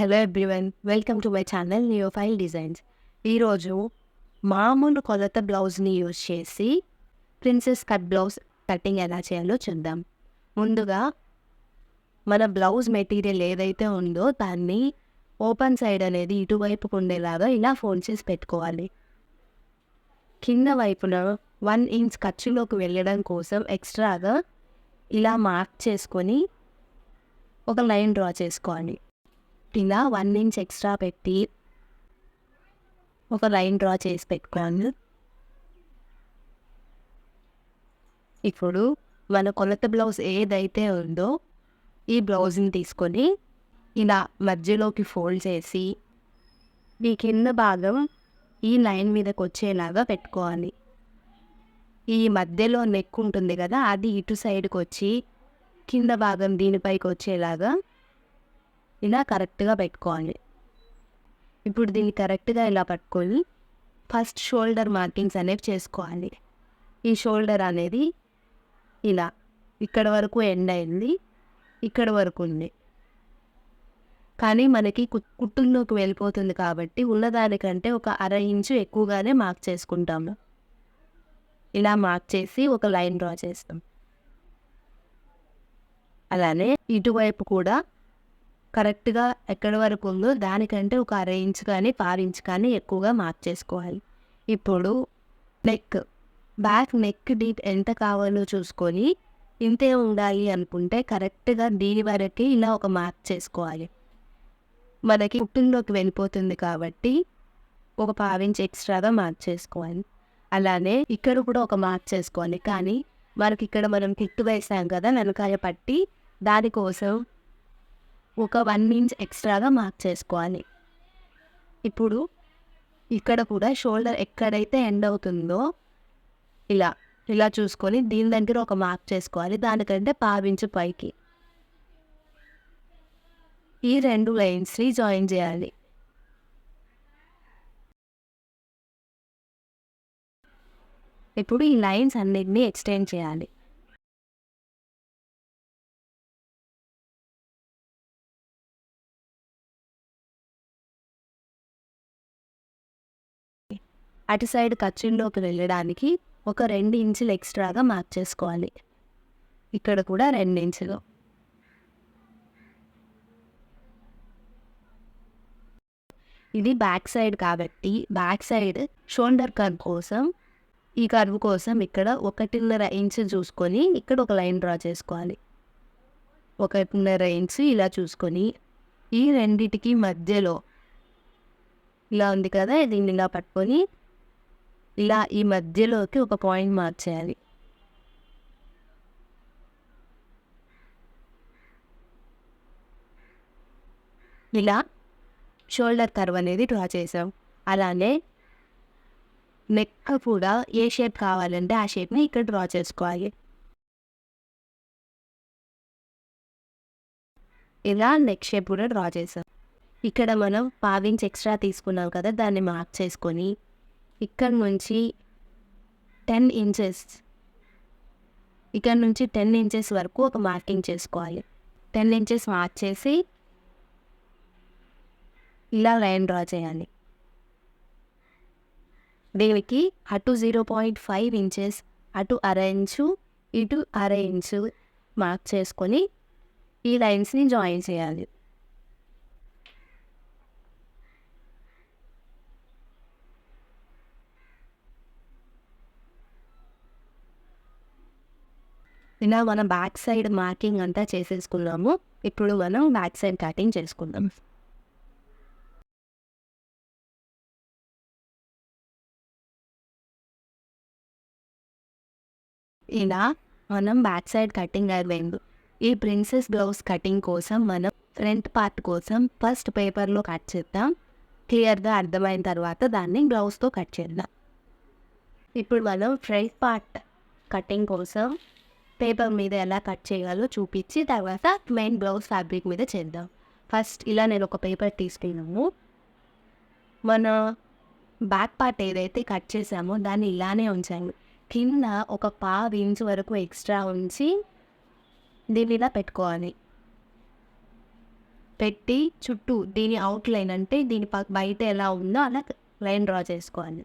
Hello everyone, welcome to my channel Neophile designs. ఈరోజు మామూలు కొలత బ్లౌజ్ని యూజ్ చేసి ప్రిన్సెస్ కట్ బ్లౌజ్ కటింగ్ ఎలా చేయాలో చూద్దాం. ముందుగా మన బ్లౌజ్ మెటీరియల్ ఏదైతే ఉందో దాన్ని ఓపెన్ సైడ్ అనేది ఇటువైపుకు ఉండేలాగా ఇలా ఫోల్డ్ చేసి పెట్టుకోవాలి. కింద వైపున 1 ఇంచ్ ఖర్చులోకి వెళ్ళడం కోసం ఎక్స్ట్రాగా ఇలా మార్క్ చేసుకొని ఒక లైన్ డ్రా చేసుకోవాలి. ఇలా 1 ఇంచ్ ఎక్స్ట్రా పెట్టి ఒక లైన్ డ్రా చేసి పెట్టుకోండి. ఇప్పుడు మన కొలత బ్లౌజ్ ఏదైతే ఉందో ఈ బ్లౌజ్ని తీసుకొని ఇలా మధ్యలోకి ఫోల్డ్ చేసి ఈ కింద భాగం ఈ లైన్ మీదకి వచ్చేలాగా పెట్టుకోవాలి. ఈ మధ్యలో నెక్ ఉంటుంది కదా, అది ఇటు సైడ్కి వచ్చి కింద భాగం దీనిపైకి వచ్చేలాగా ఇలా కరెక్ట్గా పెట్టుకోవాలి. ఇప్పుడు దీన్ని కరెక్ట్గా ఇలా పట్టుకొని ఫస్ట్ షోల్డర్ మార్కింగ్స్ అనేవి చేసుకోవాలి. ఈ షోల్డర్ అనేది ఇలా ఇక్కడ వరకు ఎండ్ అయింది, ఇక్కడ వరకు ఉంది, కానీ మనకి కుట్టుల్లోకి వెళ్ళిపోతుంది కాబట్టి ఉన్నదానికంటే ఒక 1/2 ఇంచు ఎక్కువగానే మార్క్ చేసుకుంటాము. ఇలా మార్క్ చేసి ఒక లైన్ డ్రా చేస్తాం. అలానే ఇటువైపు కూడా కరెక్ట్గా ఎక్కడి వరకు ఉందో దానికంటే ఒక 1/2 ఇంచు కానీ 1/2 ఇంచు కానీ ఎక్కువగా మార్క్ చేసుకోవాలి. ఇప్పుడు బ్యాక్ నెక్ డీప్ ఎంత కావాలో చూసుకొని ఇంతే ఉండాలి అనుకుంటే కరెక్ట్గా దీని వరకు ఇలా ఒక మార్క్ చేసుకోవాలి. మనకి కుట్టుల్లోకి వెళ్ళిపోతుంది కాబట్టి ఒక 1/2 ఇంచ్ ఎక్స్ట్రాగా మార్క్ చేసుకోవాలి. అలానే ఇక్కడ కూడా ఒక మార్క్ చేసుకోవాలి, కానీ మనకి ఇక్కడ మనం కిట్టు వేసాం కదా వెనకాయ పట్టి, దానికోసం ఒక 1 ఇంచ్ ఎక్స్ట్రాగా మార్క్ చేసుకోవాలి. ఇప్పుడు ఇక్కడ కూడా షోల్డర్ ఎక్కడైతే ఎండ్ అవుతుందో ఇలా ఇలా చూసుకొని దీని దగ్గర ఒక మార్క్ చేసుకోవాలి, దానికంటే 1/2 ఇంచు పైకి. ఈ 2 లైన్స్ని జాయిన్ చేయాలి. ఇప్పుడు ఈ లైన్స్ అన్నిటినీ ఎక్స్టెండ్ చేయాలి. అటు సైడ్ ఖర్చుల్లోకి వెళ్ళడానికి ఒక 2 ఇంచులు ఎక్స్ట్రాగా మార్క్ చేసుకోవాలి. ఇక్కడ కూడా 2 ఇంచులు. ఇది బ్యాక్ సైడ్ కాబట్టి బ్యాక్ సైడ్ షోల్డర్ కర్వ్ కోసం, ఈ కర్వ్ కోసం ఇక్కడ 1.5 ఇంచు చూసుకొని ఇక్కడ ఒక లైన్ డ్రా చేసుకోవాలి. 1.5 ఇంచు ఇలా చూసుకొని ఈ రెండిటికి మధ్యలో ఇలా ఉంది కదా, దీన్ని ఇలా పట్టుకొని ఇలా ఈ మధ్యలోకి ఒక పాయింట్ మార్క్ చేయాలి. ఇలా షోల్డర్ కర్వ్ అనేది డ్రా చేసాం. అలానే నెక్ కూడా ఏ షేప్ కావాలంటే ఆ షేప్ని ఇక్కడ డ్రా చేసుకోవాలి. ఇలా నెక్ షేప్ కూడా డ్రా చేసాం. ఇక్కడ మనం 1/2 ఇంచ్ ఎక్స్ట్రా తీసుకున్నాం కదా, దాన్ని మార్క్ చేసుకొని ఇక్కడ నుంచి 10 ఇంచెస్ ఇక్కడ నుంచి 10 ఇంచెస్ వరకు ఒక మార్కింగ్ చేసుకోవాలి. 10 ఇంచెస్ మార్క్ చేసి ఇలా లైన్ డ్రా చేయాలి. దీనికి అటు 0.5 ఇంచెస్, అటు 1/2 ఇంచు, ఇటు 1/2 ఇంచు మార్క్ చేసుకొని ఈ లైన్స్ని జాయిన్ చేయాలి. ఇలా మనం బ్యాక్ సైడ్ మార్కింగ్ అంతా చేసేసుకున్నాము. ఇప్పుడు మనం బ్యాక్ సైడ్ కటింగ్ చేసుకుందాం. ఇలా మనం బ్యాక్ సైడ్ కటింగ్ అయిపోయింది. ఈ ప్రిన్సెస్ బ్లౌజ్ కటింగ్ కోసం మనం ఫ్రంట్ పార్ట్ కోసం ఫస్ట్ పేపర్లో కట్ చేద్దాం. క్లియర్గా అర్థమైన తర్వాత దాన్ని బ్లౌజ్తో కట్ చేద్దాం. ఇప్పుడు మనం ఫ్రంట్ పార్ట్ కటింగ్ కోసం పేపర్ మీద ఎలా కట్ చేయాలో చూపించి తర్వాత మెయిన్ బ్లౌజ్ ఫ్యాబ్రిక్ మీద చేద్దాం. ఫస్ట్ ఇలా నేను ఒక పేపర్ తీసుకున్నాము. మన బ్యాక్ పార్ట్ ఏదైతే కట్ చేసామో దాన్ని ఇలానే ఉంచాము. కింద ఒక 1/2 ఇంచు వరకు ఎక్స్ట్రా ఉంచి దీన్ని ఇలా పెట్టుకోవాలి. పెట్టి చుట్టూ దీని అవుట్‌లైన్ అంటే దీని బయట ఎలా ఉందో అలా లైన్ డ్రా చేసుకోవాలి.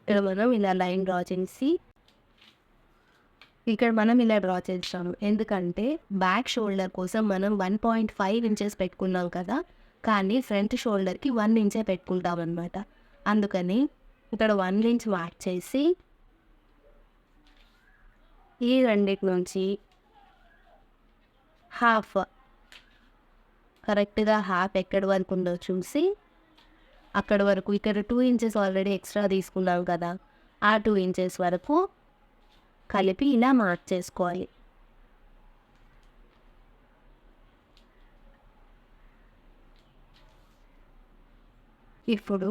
ఇక్కడ మనం ఇలా లైన్ డ్రా చేసి ఇక్కడ మనం ఇలా డ్రా చేసాము. ఎందుకంటే బ్యాక్ షోల్డర్ కోసం మనం 1.5 ఇంచెస్ పెట్టుకున్నాం కదా! కానీ ఫ్రంట్ షోల్డర్‌కి 1 ఇంచే పెట్టుకుంటామనమాట. అందుకని ఇక్కడ 1 ఇంచ్ మార్క్ చేసి ఈ రెండిటి నుంచి హాఫ్ కరెక్ట్‌గా హాఫ్ ఎక్కడి వరకు ఉందో చూసి అక్కడి వరకు ఇక్కడ 2 ఇంచెస్ ఆల్రెడీ ఎక్స్ట్రా తీసుకున్నాం కదా! ఆ 2 ఇంచెస్ వరకు కలిపి ఇలా మార్క్ చేసుకోవాలి. ఇప్పుడు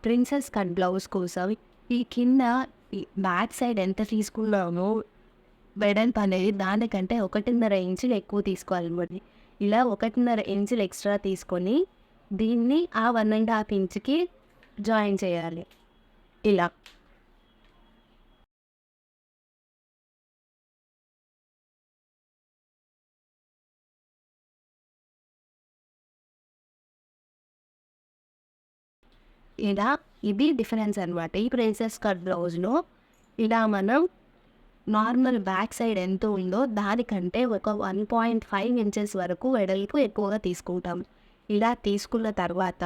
ప్రిన్సెస్ కట్ బ్లౌజ్ కోసం ఈ కింద ఈ బ్యాక్ సైడ్ ఎంత తీసుకున్నామో వెడల్పు అనేది దానికంటే 1.5 ఇంచులు ఎక్కువ తీసుకోవాలి మరి. ఇలా 1.5 ఇంచులు ఎక్స్ట్రా తీసుకొని దీన్ని ఆ 1.5 ఇంచ్‌కి జాయిన్ చేయాలి. ఇలా. ఇలా ఇది డిఫరెన్స్ అనమాట. ఈ ప్రిన్సెస్ కట్ బ్లౌజ్‌లో ఇలా మనం నార్మల్ బ్యాక్ సైడ్ ఎంత ఉందో దానికంటే ఒక 1.5 ఇంచెస్ వరకు వెడల్పు ఎక్కువగా తీసుకుంటాం. ఇలా తీసుకున్న తర్వాత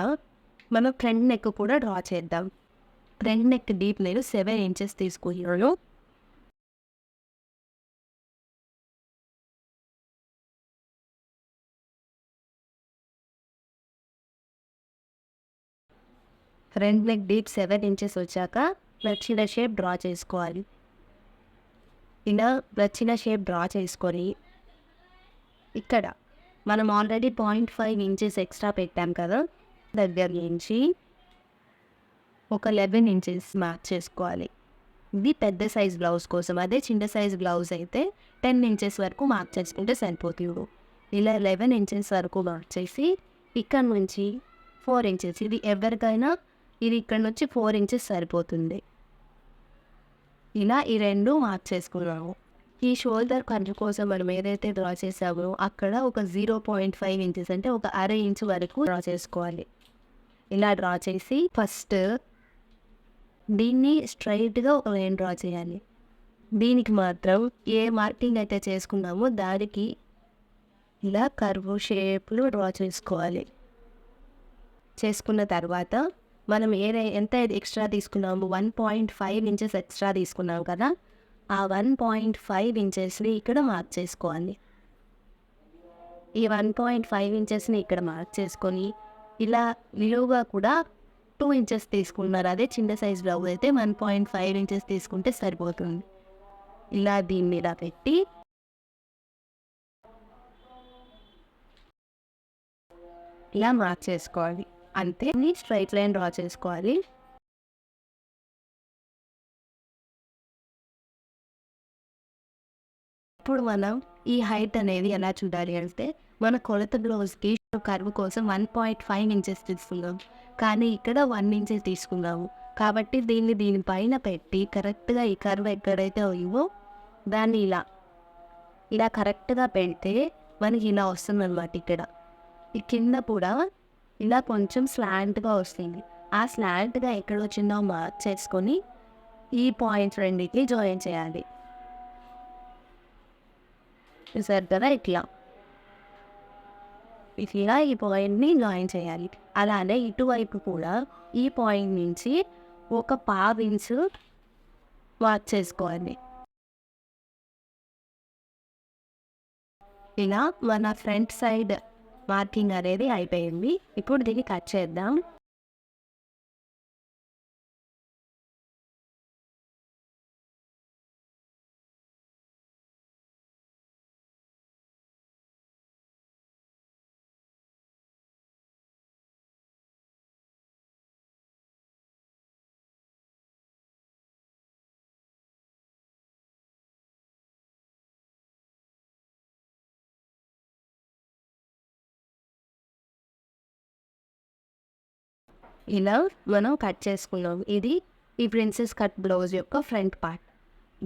మనం ఫ్రంట్ నెక్ కూడా డ్రా చేద్దాం. ఫ్రంట్ నెక్ డీప్ నేను 7 ఇంచెస్ తీసుకున్నాను. ఫ్రంట్ నెక్ డీప్ 7 ఇంచెస్ వచ్చాక నచ్చిన షేప్ డ్రా చేసుకోవాలి. ఇలా నచ్చిన షేప్ డ్రా చేసుకొని ఇక్కడ మనం ఆల్రెడీ 0.5 ఇంచెస్ ఎక్స్ట్రా పెట్టాం కదా! దగ్గర నుంచి ఒక 11 ఇంచెస్ మార్క్ చేసుకోవాలి. ఇది పెద్ద సైజ్ బ్లౌజ్ కోసం. అదే చిన్న సైజ్ బ్లౌజ్ అయితే 10 ఇంచెస్ వరకు మార్క్ చేసుకుంటే సరిపోతుంది. ఇలా 11 ఇంచెస్ వరకు మార్క్ చేసి ఇక్కడ నుంచి 4 ఇంచెస్ ఇది ఎవరికైనా ఇది ఇక్కడ నుంచి 4 ఇంచెస్ సరిపోతుంది. ఇలా ఈ 2 మార్క్ చేసుకున్నాము. ఈ షోల్డర్ ఖర్చు కోసం మనం ఏదైతే డ్రా చేసామో అక్కడ ఒక 0.5 ఇంచెస్ అంటే ఒక అర ఇంచు వరకు డ్రా చేసుకోవాలి. ఇలా డ్రా చేసి ఫస్ట్ దీన్ని స్ట్రైట్‌గా ఒక లైన్ డ్రా చేయాలి. దీనికి మాత్రం ఏ మార్కింగ్ అయితే చేసుకున్నామో దానికి ఇలా కర్వ్ షేప్‌లో డ్రా చేసుకోవాలి. చేసుకున్న తర్వాత మనం ఎంత ఎక్స్ట్రా తీసుకున్నాము 1.5 ఇంచెస్ ఎక్స్ట్రా తీసుకున్నాం కదా! ఆ 1.5 ఇంచెస్‌ని ఇక్కడ మార్క్ చేసుకోవాలి. ఈ 1.5 ఇంచెస్‌ని ఇక్కడ మార్క్ చేసుకొని ఇలా నిలువుగా కూడా 2 ఇంచెస్ తీసుకున్నారు. అదే చిన్న సైజ్ బ్లౌజ్ అయితే 1.5 ఇంచెస్ తీసుకుంటే సరిపోతుంది. ఇలా దీన్ని ఇలా పెట్టి ఇలా మార్క్ చేసుకోవాలి. అంతే స్ట్రైట్ లైన్ డ్రా చేసుకోవాలి. ఇప్పుడు మనం ఈ హైట్ అనేది ఎలా చూడాలి అంటే మన కొలత బ్లౌజ్‌కి కర్వ్ కోసం 1.5 ఇంచెస్ తీసుకున్నాం. కానీ ఇక్కడ 1 ఇంచెస్ తీసుకున్నాము. కాబట్టి దీనిపైన పెట్టి కరెక్ట్‌గా ఈ కర్వ్ ఎక్కడైతే ఉందో దాన్ని ఇలా కరెక్ట్‌గా పెడితే మనకి ఇలా వస్తుందన్నమాట ఇక్కడ. ఈ కింద కూడా ఇలా కొంచెం స్లాంట్‌గా వస్తుంది. ఆ స్లాంట్‌గా ఎక్కడొచ్చిందో మార్క్ చేసుకొని ఈ పాయింట్స్ రెండిటిని జాయిన్ చేయాలి. చూసారు కదా ఇట్లా. ఇట్లా ఈ పాయింట్‌ని జాయిన్ చేయాలి. అలానే ఇటువైపు కూడా ఈ పాయింట్ నుంచి ఒక పావించు మార్క్ చేసుకోవాలి. ఇలా మన ఫ్రంట్ సైడ్ మార్కింగ్ అనేది అయిపోయింది. ఇప్పుడు దీన్ని కట్ చేద్దాం. ఇలా మనం కట్ చేసుకున్నాం. ఇది ఈ ప్రిన్సెస్ కట్ బ్లౌజ్ యొక్క ఫ్రంట్ పార్ట్.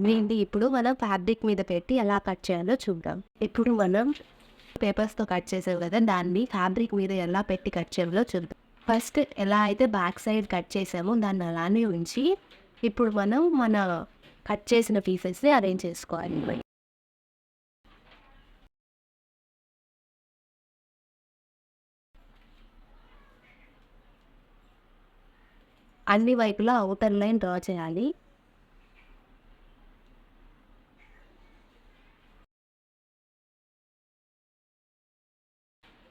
దీన్ని ఇప్పుడు మనం ఫ్యాబ్రిక్ మీద పెట్టి ఎలా కట్ చేయాలో చూద్దాం. ఇప్పుడు మనం పేపర్స్తో కట్ చేసాం కదా, దాన్ని ఫ్యాబ్రిక్ మీద ఎలా పెట్టి కట్ చేయాలో చూద్దాం. ఫస్ట్ ఎలా అయితే బ్యాక్ సైడ్ కట్ చేసామో దాన్ని అలానే ఉంచి ఇప్పుడు మనం మన కట్ చేసిన పీసెస్ని అరేంజ్ చేసుకోవాలి. అన్ని వైపులా ఔటర్ లైన్ డ్రా చేయాలి.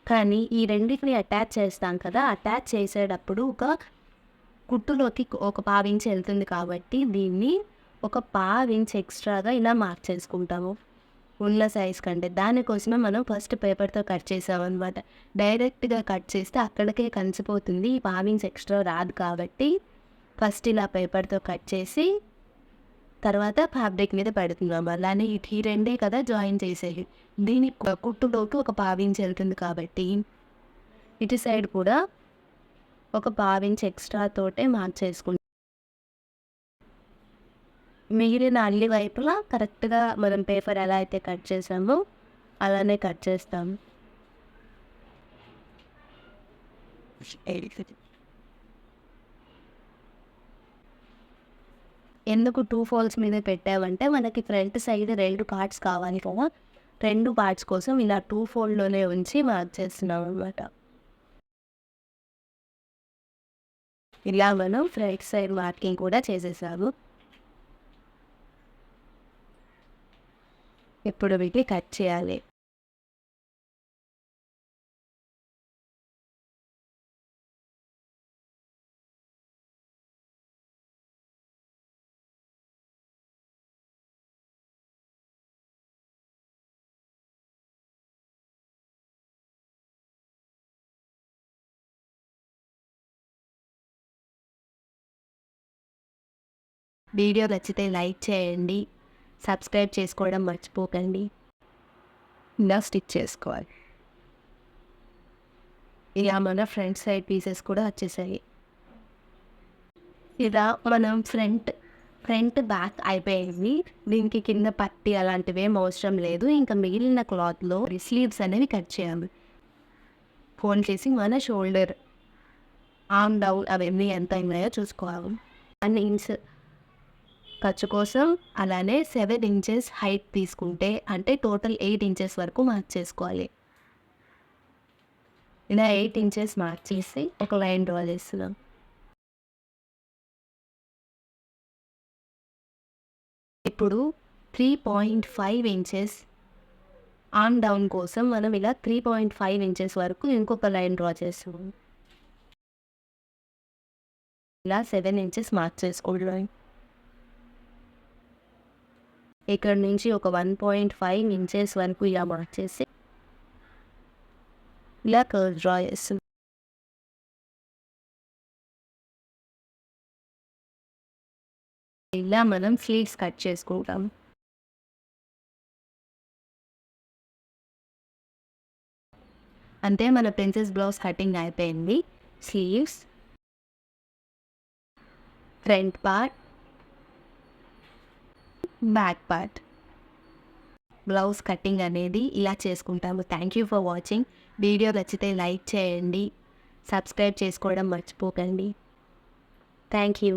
కానీ ఈ రెండింటిని అటాచ్ చేస్తాం కదా, అటాచ్ చేసేటప్పుడు ఒక కుట్టులోకి ఒక పావించి వెళ్తుంది కాబట్టి దీన్ని ఒక పావించి ఎక్స్ట్రాగా ఇలా మార్క్ చేసుకుంటాము ఉన్న సైజ్ కంటే. దానికోసమే మనం ఫస్ట్ పేపర్తో కట్ చేసామన్నమాట. డైరెక్ట్గా కట్ చేస్తే అక్కడికే కలిసిపోతుంది, ఈ పావించి ఎక్స్ట్రా రాదు కాబట్టి ఫస్ట్ ఇలా పేపర్తో కట్ చేసి తర్వాత ఫ్యాబ్రిక్ మీద పెడుతున్నాము. అలానే ఈ రెండే కదా జాయిన్ చేసేది. దీని కుట్టులోకి ఒక పావించి వెళ్తుంది కాబట్టి ఇటు సైడ్ కూడా ఒక పావించి ఎక్స్ట్రా తోటే మార్క్ చేసుకుంటాం. మిగిలిన అన్ని వైపులా కరెక్ట్గా మనం పేపర్ ఎలా అయితే కట్ చేసామో అలానే కట్ చేస్తాము. ఎందుకు 2 ఫోల్డ్స్ మీద పెట్టామంటే మనకి ఫ్రంట్ సైడ్ 2 పార్ట్స్ కావాలి కదా, 2 పార్ట్స్ కోసం ఇలా 2 ఫోల్డ్లోనే ఉంచి మార్క్ చేస్తున్నాం అనమాట. ఇలా మనం ఫ్రంట్ సైడ్ మార్కింగ్ కూడా చేసేసాము. ఇప్పుడు వీటిని కట్ చేయాలి. వీడియో నచ్చితే లైక్ చేయండి, సబ్స్క్రైబ్ చేసుకోవడం మర్చిపోకండి. ఇలా స్టిచ్ చేసుకోవాలి. ఇలా మన ఫ్రంట్ సైడ్ పీసెస్ కూడా వచ్చేసాయి. ఇలా మనం ఫ్రంట్ బ్యాక్ అయిపోయింది. దీనికి కింద పట్టి అలాంటివి ఏం అవసరం లేదు. ఇంకా మిగిలిన క్లాత్లో స్లీవ్స్ అనేవి కట్ చేయాలి. ఫోల్డ్ చేసి మన షోల్డర్, ఆర్మ్ డౌన్ అవన్నీ ఎంత ఉన్నాయో చూసుకోవాలి. 1 ఇంచ్ ఖర్చు కోసం అలానే 7 ఇంచెస్ హైట్ తీసుకుంటే అంటే టోటల్ 8 ఇంచెస్ వరకు మార్క్ చేసుకోవాలి. ఇలా 8 ఇంచెస్ మార్క్ చేసి ఒక లైన్ డ్రా చేస్తున్నాం. ఇప్పుడు 3.5 ఇంచెస్ ఆర్మ్ డౌన్ కోసం మనం ఇలా 3.5 ఇంచెస్ వరకు ఇంకొక లైన్ డ్రా చేస్తున్నాం. ఇలా 7 ఇంచెస్ మార్క్ చేసుకోవడం. ఇక్కడ నుంచి ఒక 1.5 ఇంచెస్ వరకు ఇలా మార్క్ చేసి ఇలా కర్వ్ డ్రా చేస్తున్నాం. ఇలా మనం స్లీవ్స్ కట్ చేసుకుంటాం. అంతే, మన ప్రిన్సెస్ బ్లౌజ్ కటింగ్ అయిపోయింది. Sleeves, front part, back part, blouse cutting అనేది ఇలా చేసుకుంటాము. Thank you for watching. Video నచ్చితే లైక్ చేయండి, సబ్స్క్రైబ్ చేసుకోవడం మర్చిపోకండి. Thank you.